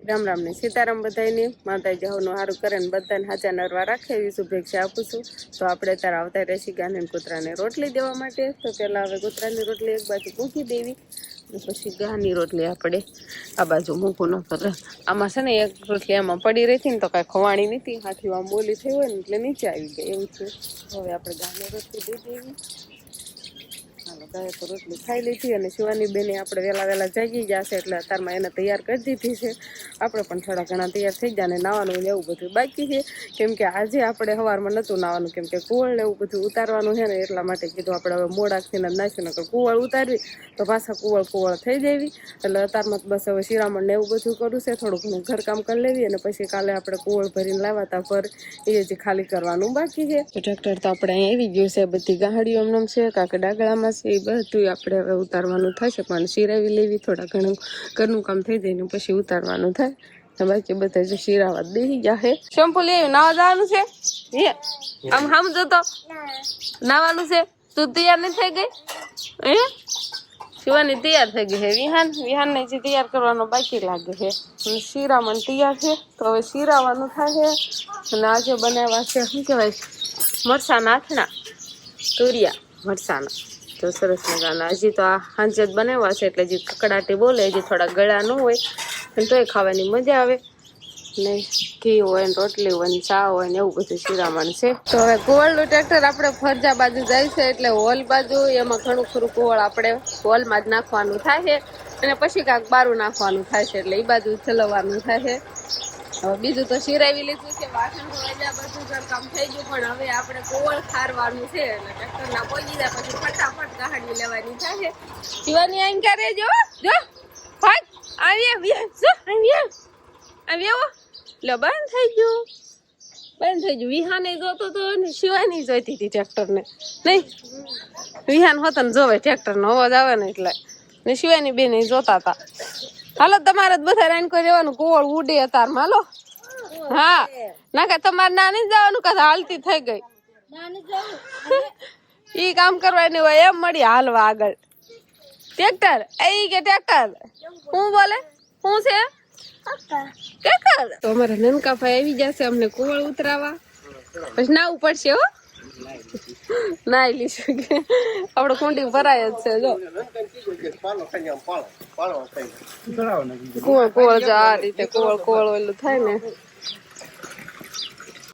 રામ રામ ને સીતારામ બધાને માતાજી હવનું સારું કરે ને બધાને હાચા નરવા રાખે એવી શુભેચ્છા આપું છું. તો આપણે ત્યારે આવતા રહેશી ગાને કૂતરાને રોટલી દેવા માટે. તો પહેલાં હવે કૂતરાની રોટલી એક બાજુ મૂકી દેવી, પછી ગાની રોટલી આપણે આ બાજુ મૂકવું ન કરે. આમાં છે ને એક રોટલી આમાં પડી રહી હતી ને તો કાંઈ ખવાણી નથી, હાથી આમ બોલી થઈ હોય ને એટલે નીચે આવી ગઈ એવું છે. હવે આપણે ગાની રોટલી દઈ દેવી. હાલો, ગાય તો રોટલી ખાઈ લીધી અને શિવાની બેને આપણે વહેલા જાગી જશે એટલે અત્યારમાં એને તૈયાર કરી દીધી છે. આપણે પણ થોડા ઘણા તૈયાર થઈ જાય ને નાવાનું ને એવું બધું બાકી છે, કેમ કે આજે આપણે સવારમાં નહોતું નાવાનું, કેમ કે કુવળ ને એવું બધું ઉતારવાનું છે ને એટલા માટે કીધું આપણે હવે મોડાથી નાખ્યું નકર કુવળ ઉતારવી તો પાછા કુવળ થઈ જવી. એટલે અત્યારમાં બસ હવે શિરામણ ને એવું બધું કરવું છે, થોડું ઘણું ઘરકામ કરી લેવી અને પછી કાલે આપણે કુવળ ભરીને લાવવા તા પર એ જે ખાલી કરવાનું બાકી છે. તો ટ્રેક્ટર તો આપણે અહીં આવી ગયું છે, બધી ગાડીઓ એમનેમ છે, કાંક ડાગડામાં છે, એ બધું આપણે હવે ઉતારવાનું થશે. પણ શિરાવી લેવી, થોડા ઘણું ઘરનું કામ થઈ જાય ને પછી ઉતારવાનું થાય. બાકી બધા જે શિરાવા બેસી ગયા છે. શેમ્પુ લેવી, નાવા જવાનું છે. આમ હામ જતો નાવાનું છે. તું તૈયાર નથી થઈ ગઈ? શિવાની તૈયાર થઈ ગઈ છે. વિહાન ને જે તૈયાર કરવાનો બાકી લાગે છે. શિરામણ તૈયાર છે, તો હવે શિરાવાનું થાય છે. અને આજે બનાવ્યા છે શું કહેવાય, મરસાના આથણા, તુરિયા મરસાના. તો સરસ મજાના. હજી તો આ હાંજે જ બનાવ્યા છે એટલે હજી કકડાટી બોલે, હજી થોડા ગળા ન હોય અને તોય ખાવાની મજા આવે ને. ઘી હોય ને રોટલી હોય ને ચા હોય ને એવું બધું શિરામણ છે. તો હવે કુવળનું ટ્રેક્ટર આપણે ફરજા બાજુ જાય છે એટલે હોલ બાજુ એમાં ઘણું ખરું કુવળ આપણે હોલમાં જ નાખવાનું થાય છે અને પછી કાંક બારું નાખવાનું થાય છે, એટલે એ બાજુ ચલાવવાનું થાય છે. હવે બીજું તો શિરાવી લીધું છે, વાસણ ધોવાઈ બધું ઘર કામ થઈ ગયું, પણ હવે આપણે કુવળ ખારવાનું છે એટલે ટ્રેક્ટર ના પહોંચી જાય પછી ફટાફટ ગાડી લેવાની થાય છે. શિવાની આઈ ક્યારે જો ભાગ આવી લો, બંધ થઈ ગયું. વિહાને જોતો તો ને શિવાની જોઈતી હતી ટ્રેક્ટર ને, નહીં વિહાન હોતો ને જોવે ટ્રેક્ટર નો અવાજ આવે ને એટલે ને શિવાની બેન જોતા હતા. હાલો તમારે બધા રાઈન કોઈ રહેવાનું, કુવળ ઉડે અતારમાં. હાલો, હા ના કે તમારે ના નહીં જવાનું, કાં હાલતી થઈ ગઈ ઈ કામ કરવાની હોય એમ મળી હાલવા આગળ. ટ્રેક્ટર એ કે ટ્રેક્ટર હું બોલે શું છે ટ્રેક્ટર. તો અમારા નનકા ભાઈ આવી જશે અમને કુવળ ઉતરાવા, પછી નાવું પડશે હો. નાઈ લીશું કે આપડે કુંડી ભરાય જ છે. જો કુવળ જો આ રીતે કુવળ ઓલું થાય ને.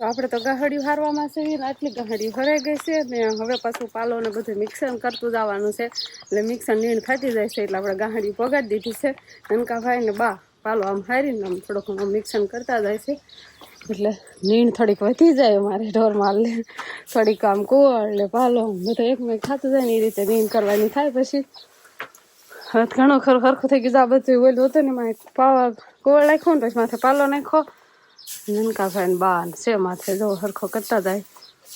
આપણે તો ગાહડિયું હારવામાં છે ને આટલી ગાહડિયું હરાઈ ગઈ છે ને હવે પાછું પાલો ને બધું મિક્સર કરતું જવાનું છે, એટલે મિક્સર નીણ ખાતી જાય છે એટલે આપણે ગાહડિયું પગાડી દીધી છે. નનકા ભાઈ ને બા પાલો આમ હારીને આમ થોડોક મિક્સર કરતા જાય છે એટલે નીણ થોડીક વધી જાય. અમારે ઢોર માલ ને થોડીક આમ કુવળ ને પાલો બધું એકમેક ખાતું જાય ને એ રીતે નીણ કરવાની થાય. પછી હવે ઘણું ખરું હરખું થઈ ગયું. આ બધું ઓલું હતું ને એમાં કુવળ નાખ્યું ને પછી માથે પાલો નાખો. નનકા ભાઈ ને બા છે માથે જો હરખો કરતા જાય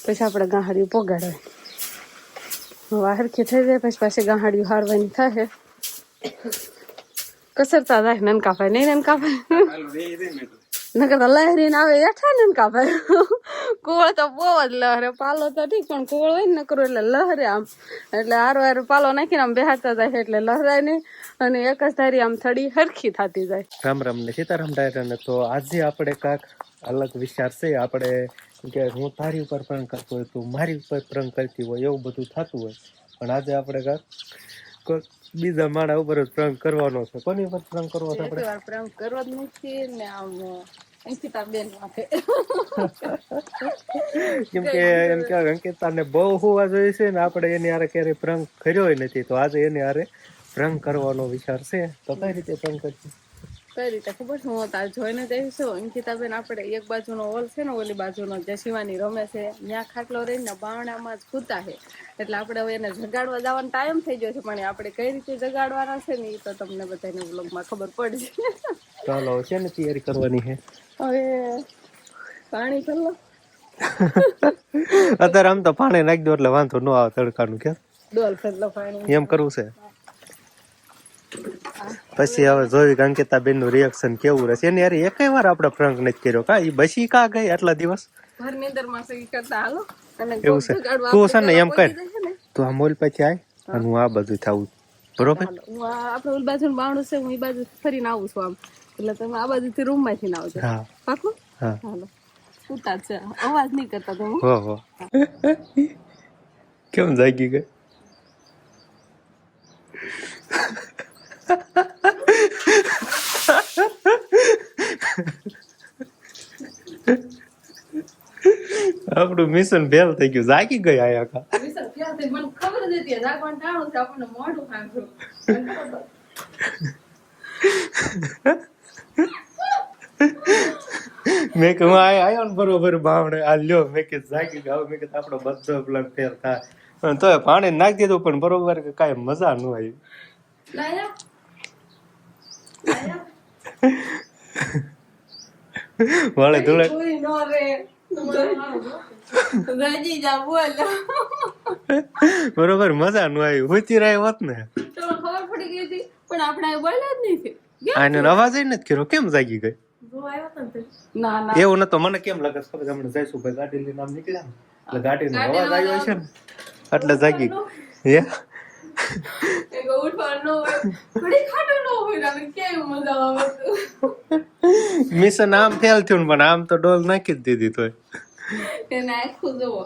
પછી આપણે ગાહડિયું પોગાડવાય. હવે હરખી થઈ જાય પછી પાછી ગાહડિયું હારવાની થાય. કસરતા જાય નનકા ભાઈ, નહીં નનકા ભાઈ નકર તો લહેરીને આવે એઠા નનકા ભાઈ. કુવળ તો બહુ જ લહરે, પાલો તો ઠીક પણ કુવળ હોય ને નકરું એટલે લહરે આમ, એટલે હારો પાલો નાખીને આમ બેહાતા જાય એટલે લહરાય નહીં અને એક જ ધારી આમ થડી હરખી થતી જાય. રામ રામ ને સીતારામ ડાયરાને. તો આજે આપણે કાંક અલગ વિચાર છે. આપણે કે હું તારી ઉપર પ્રંગ કરતો હોય, તું મારી ઉપર પ્રંગ કરતી હોય, એવું બધું થતું હોય, પણ આજે આપણે કાંક બીજા માણા ઉપર જ પ્રંગ કરવાનો છે. કોની ઉપર પ્રંગ કરવો છે આપણે? પ્રંગ કરવો જ નથી ને આમ અંકિતા બેન માથે. કેમ કે એમ કે અંકિતાને બહુ હોવા જોઈએ છે ને આપણે એની હારે ક્યારેય પ્રંગ કર્યો નથી, તો આજે એની હારે પ્રંગ કરવાનો વિચાર છે. તો કઈ રીતે પ્રંગ કરશું? કઈ રીતે ખબર છે, હું તાર જોઈને જઈશું. અંકિતાબેન આપણે એક બાજુનો હોલ છે ને ઓલી બાજુનો જે શિવાની રમે છે ત્યાં ખાટલો રહીને બાવણામાં જ ખૂતા છે, એટલે આપણે હવે એને જગાડવા જવાનો ટાઈમ થઈ ગયો છે, પણ આપણે કઈ રીતે જગાડવાના છે ને એ તો તમને બધાને વ્લોગમાં ખબર પડશે. ચાલો છે ને તૈયારી કરવાની છે. હવે પાણી કરી લો. અત્યારે આમ તો પાણી નાખી દો એટલે વાંધો ન આવે તડકાનું. કે ડોલ ફેરલો પાણી એમ કરવું છે. પછી હવે જોઈ અંકિતાબેન નું રિએક્શન કેવું રહેશે. એની યાર એક વાર આપણે પ્રંક નથી કર્યો કા, એ બસી કા ગઈ આટલા દિવસ ઘર ની અંદર માં સહી કરતા હાલો. અને એવું છે. તું છે ને એમ કર, તું આ મોલ પછી આય અને હું આ બધું થાવું બરોબર. આપણે ઓલી બાજુ બાવણું છે, હું એ બાજુ ફરીને આવું છું. આમ એટલે તમે આ બાજુથી રૂમમાંથી ના આવજો. હા પાકું? હા હાલો. ઉતા છે, અવાજ નહીં કરતા તમે. હો હો કેમ જાગી ગઈ? આપણું મિશન ફેલ થઈ ગયું, જાગી ગઈ આયા કા. વિસર ક્યાં થઈ? મને ખબર જ હતી જાગવાનું ટાણું છે, આપણને મોઢું સાંભળ્યું. મેં કહ્યું આયો ને બરોબર બાવડે આ લ્યો, મેં કીધું જાગી ગયો. મેં કીધું આપણો બધો પ્લાન ફેલ થાય. અને તોય પાણી નાખી દીધું પણ બરોબર કે કાંઈ મજા ન આવી. લાયા વાળે ધોળે કોઈ નો રે રાજી જા બોલ. બરોબર મજા ન આવી. હોતી રહી હોત ને તો ખબર પડી ગઈ હતી પણ આપણે બોલ્યા જ નહીં. આને અવાજ નથી કર્યો, કેમ જાગી ગઈ? ના ના એવું નતો. મને કેમ લાગે ખબર, હમણાં જઈશું ભાઈ ગાડી લઈને આમ નીકળ્યા ને એટલે ગાડીનો અવાજ આવ્યો છે ને એટલે જાગી ગઈ. હે એક ઉઠવાનો હોય ઘડી ખાટો ન હોય ને કેવી મજા આવે. મિશન આમ ફેલ થયું ને પણ આમ તો ડોલ નાખી જ દીધી તોય. એને આખું જુઓ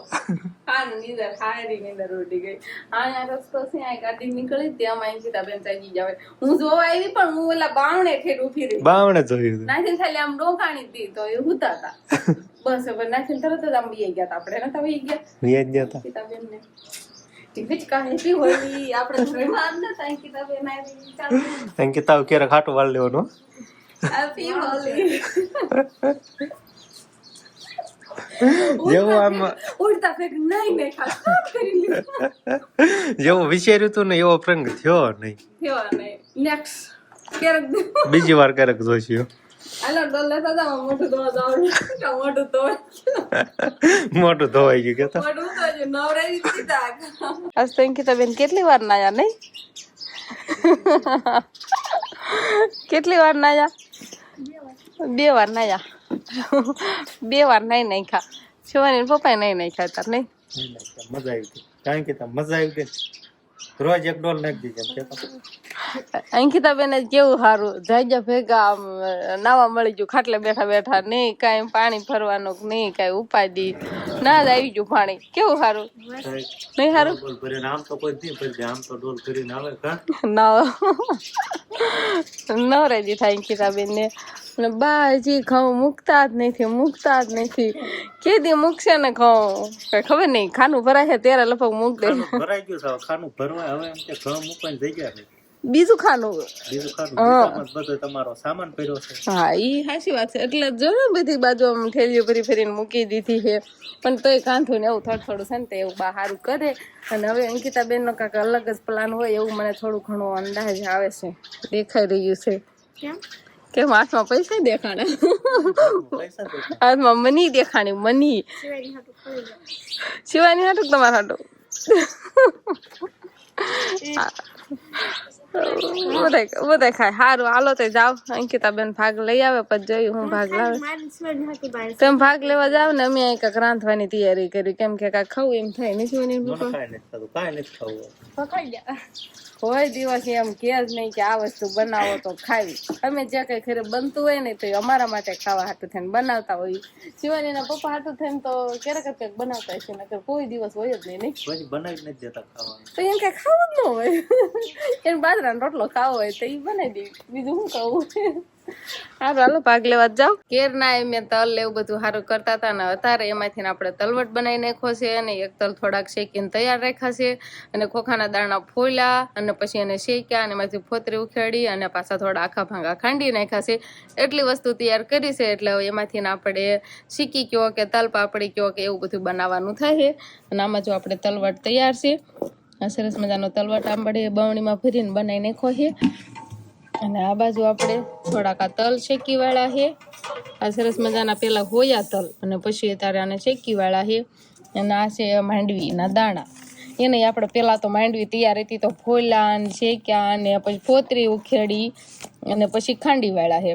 ખાનું નીંદર ખાયરી નીંદર ઉડી ગઈ. અહીંયા રસ્તો છે, આ ગાડી નીકળી ત્યાં માં સીતાબેન જાગી જાવે. હું જોવા આવી પણ હું ઓલા બાવણે ઠેર ઉભી રહી. બાવણે જોયું નાખીને ખાલી આમ ડોકાણી હતી તો એ હુતા હતા. બસ હવે નાખીને તરત જ આમ વહી ગયા હતા. આપણે નતા વહી ગયા યાદ ગયા સીતાબેન ને હિચકા હેપી હોલી આપણે ઘરમાં આમ નતા સીતાબેન આવી ચાલો કે તાવ ક્યારે ખાટું વાળ લેવાનો. હેપી હોલી જેવું આમ ઉડતા ફેક નહીં ખાસ કરી લીધું. જેવું વિચાર્યું હતું ને એવો પ્રંગ થયો નહીં. થયો નહીં. નેક્સ્ટ ક્યારેક બીજી વાર ક્યારેક જોઈશું. હાલો ડોલ લેતા જાઓ. મોટું ધોવા જાવ. મોટું ધોવા મોટું ધોવાઈ ગયું કે મોટું તો જ નવરાઈ દીધા. આજ તો અંકિતાબેન કેટલી વાર નાયા નહીં? કેટલી વાર નાયા? 2 વાર નાયા. 2 વાર નહીં નાખ્યા. શિવાની પપ્પાએ નહીં નાખ્યા તાર નહીં. મજા આવી ગઈ. કારણ કે મજા આવી ગઈ. રોજ એક ડોલ નાખી દીધી એમ કે અંકિતાબેન કેવું સારું જાગ્યા ભેગા આમ નાવા મળી ગયું. ખાટલે બેઠા બેઠા નહીં કાંઈ પાણી ભરવાનું નહીં કાંઈ ઉપાડી ના જ આવી ગયું પાણી. કેવું સારું નહીં? સારું ડોલ ભરીને આમ તો કોઈ નહીં ભરી દે, આમ તો ડોલ ભરીને આવે કા ના નવરાજી થાય અંકિતાબેન ને. અને બા હજી ઘઉં મૂકતા જ નથી. કેદી મૂકશે ને ઘઉં કઈ ખબર નહીં. ખાનું ભરાય છે ત્યારે લગભગ મૂક દે. ભરાઈ ગયું છે ખાનું ભરવા. હવે એમ કે ઘઉં મૂકવાની જગ્યા નહીં. બીજું ખાનું બધો તમારો સામાન પડ્યો છે. હા ઈ સાચી વાત છે. એટલે જો ને બધી બાજુ આમ થેલીઓ ફરીને મૂકી દીધી છે પણ તોય કાંઠું ને એવું થોડું છે ને તો એવું બા સારું કરે. અને હવે અંકિતાબેન નો કાંઈક અલગ જ પ્લાન હોય એવું મને થોડું ઘણું અંદાજ આવે છે. દેખાઈ રહ્યું છે કેમ હાથમાં પૈસા દેખાણે. હાથમાં મની દેખાણી. મની શિવાની હાટું તમારા હાટું બધા ખાય. સારું હાલો તો જાવ. અંકિતાબેન ભાગ લઈ આવે પછી જોયું હું ભાગ લાવે. તમે ભાગ લેવા જાવ ને અમે અહીં કાંઈક રાંધવાની તૈયારી કરી. કેમ કે કાંઈક ખાવું એમ થાય નહીં. કોઈ દિવસ એમ કે જ નહીં કે આ વસ્તુ બનાવો તો ખાવી. અમે જે કઈ ઘરે બનતું હોય ને તો અમારા માટે ખાવા હાટું થઈને બનાવતા હોય. શિવાનીના પપ્પા હાટું થઈને તો ક્યારેક કંઈક બનાવતા હશે નકર કોઈ દિવસ હોય જ નહીં. બનાવી નથી દેતા ખાવાનું તો એમ કઈ ખાવું જ ન હોય. એને બાજરાનો રોટલો ખાવો હોય તો એ બનાવી દે. બીજું શું ખાવું? સારું હાલો ભાગ લેવા જાવ. કેર ના મેં તલ એવું બધું સારું કરતા હતા ને અત્યારે એમાંથી આપણે તલવટ બનાવી નાખ્યો છે. અને એક તલ થોડાક શેકીને તૈયાર રાખ્યા છે. અને ખોખાના દાણા ફોલ્યા અને પછી એને શેક્યા અને એમાંથી ફોતરી ઉખેડી અને પાછા થોડા આખા ભાંગા ખાંડી નાખ્યા છે. એટલી વસ્તુ તૈયાર કરી છે. એટલે એમાંથી આપણે શીકી કયો કે તલ પાપડી કયો કે એવું બધું બનાવવાનું થાય છે. અને આમાં જો આપણે તલવટ તૈયાર છે. આ સરસ મજાનો તલવટ આંબળે બવણીમાં ભરીને બનાવી નાખ્યો છે. અને આ બાજુ આપણે થોડાક આ તલ શેકી વાળા છે. આ સરસ મજાના પેલા હોયા તલ અને પછી અત્યારે આને શેકી વાળા છે. અને આ છે માંડવીના દાણા. એને આપણે પેલા તો માંડવી તૈયાર હતી તો ફોલ્યા અને શેક્યા અને પછી ફોતરી ઉખેડી અને પછી ખાંડી વાળા છે.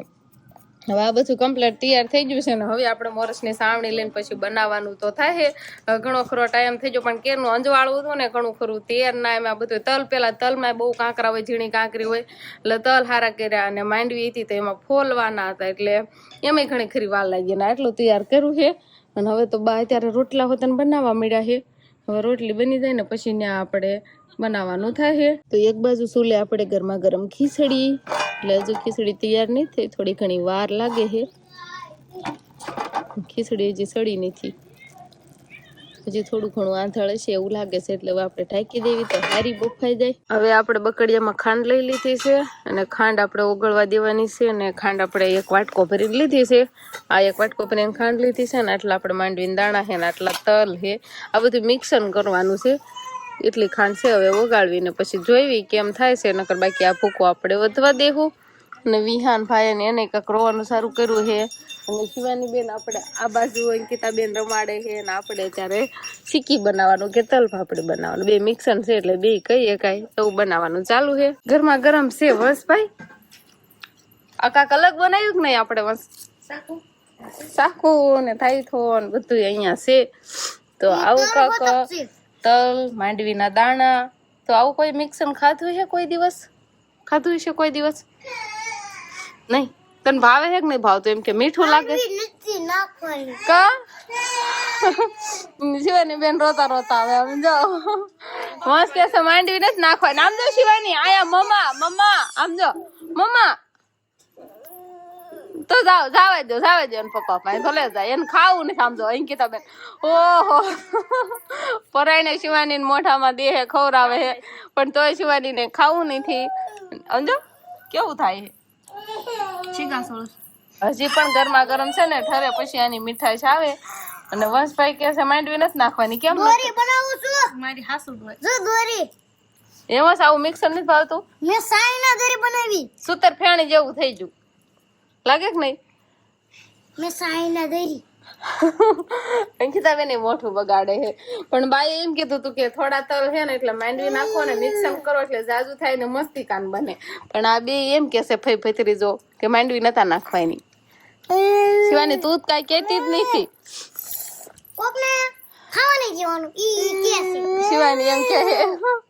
હવે આ બધું કમ્પ્લીટ તૈયાર થઈ ગયું છે ને હવે આપણે મોરસની સાવણી લઈને પછી બનાવવાનું તો થાય છે ઘણો ખરો ટાઈમ થઈ ગયો પણ કેરનું અંજવાળું હતું ને ઘણું ખરું તેર ના એમાં બધું તલ પેલા તલમાં બહુ કાંકરા હોય ઝીણી કાંકરી હોય એટલે તલ હારા કર્યા અને માંડવી હતી તો એમાં ફોલવાના હતા એટલે એમાં ઘણી ખરી વાર લાગી ને આટલું તૈયાર કર્યું છે અને હવે તો બા અત્યારે રોટલા હોતને બનાવવા મળ્યા છે હવે રોટલી બની જાય ને પછી ત્યાં આપણે બનાવવાનું થાય છે તો એક બાજુ સુલે આપણે ગરમા ગરમ ખીચડી એટલે હજુ ખીચડી તૈયાર નહીં થઈ થોડી ઘણી વાર લાગે છે ખીચડી હજી સડી નથી હજી થોડું ઘણું આંધળ હશે એવું લાગે છે એટલે હવે આપણે ઢાંકી દેવી તો હારી બફાઈ જાય હવે આપણે બકડિયામાં ખાંડ લઈ લીધી છે અને ખાંડ આપણે ઓગળવા દેવાની છે અને ખાંડ આપણે એક વાટકો ભરીને લીધી છે આ એક વાટકો ભરીને ખાંડ લીધી છે ને આટલા આપણે માંડવીના દાણા છે ને આટલા તલ છે આ બધું મિક્સન કરવાનું છે એટલી ખાંડ છે હવે ઓગાળવીને પછી જોઈવી કેમ થાય છે નકર બાકી આ ભૂકો આપણે વધવા દેવું અને વિહાન ભાઈ ને એને કંઈક રોવાનું સારું કર્યું છે અને શિવાની બેન આપણે આ બાજુ અંકિતાબેન રમાડે છે અને આપણે ત્યારે સિક્કી બનાવવાનું કે તલ પાપડી બનાવવાનું બે મિક્સન છે એટલે બે કહીએ કાંઈ એવું બનાવવાનું ચાલુ છે ગરમા ગરમ છે બસ ભાઈ આ કાંક અલગ બનાવ્યું કે નહીં આપણે બસ સાકું ને થાઈથો ને બધું અહીંયા છે તો આવું કાંક તલ માંડવીના દાણા તો આવું કોઈ મિક્સન ખાધું છે કોઈ દિવસ ખાધું છે કોઈ દિવસ નહીં તને ભાવે છે કે નહીં ભાવતું એમ કે મીઠું લાગે કા શિવાની બેન રોતા રોતા આવે આમ જો મસ્ત કે માંડવી નથી નાખવાની આમ જો શિવાની આયા મમ્મા મમ્મા આમ જો મમ્મા તો જાવા દો એને પપ્પા પાસે ભલે જાય એને ખાવું નથી આમ જો અંકિતા બેન ઓહો પરાઈને શિવાની મોઢામાં દેહે ખવરાવે છે પણ તોય શિવાની ને ખાવું નથી સમજો કેવું થાય હજી પણ ગરમા ગરમ છે ને ઠરે પછી આની મીઠાઈ આવે અને વંશભાઈ કે છે માંડવી નથી નાખવાની કેમ મારી હાસુ એમાં આવું મિક્સર નથી ભાવતું મેં સાઈના ઘરે બનાવી સૂતર ફેણી જેવું થઈ ગયું લાગે કે નહીં મેં સાઈના ઘરે અંકિતા બેન મોઢું બગાડે છે પણ બાએ એમ કીધું તું કે થોડા તલ છે ને એટલે માંડવી નાખો ને મિક્સર કરો એટલે જાજુ થાય ને મસ્તી કાન બને પણ આ બે એમ કે છે ફઈ ફઈતરી જો કે માંડવી નતા નાખવાની શિવાની તું કાંઈ કહેતી જ નથી કોકને ખાવા નહીં જવાનું ઈ કે છે શિવાની એમ કે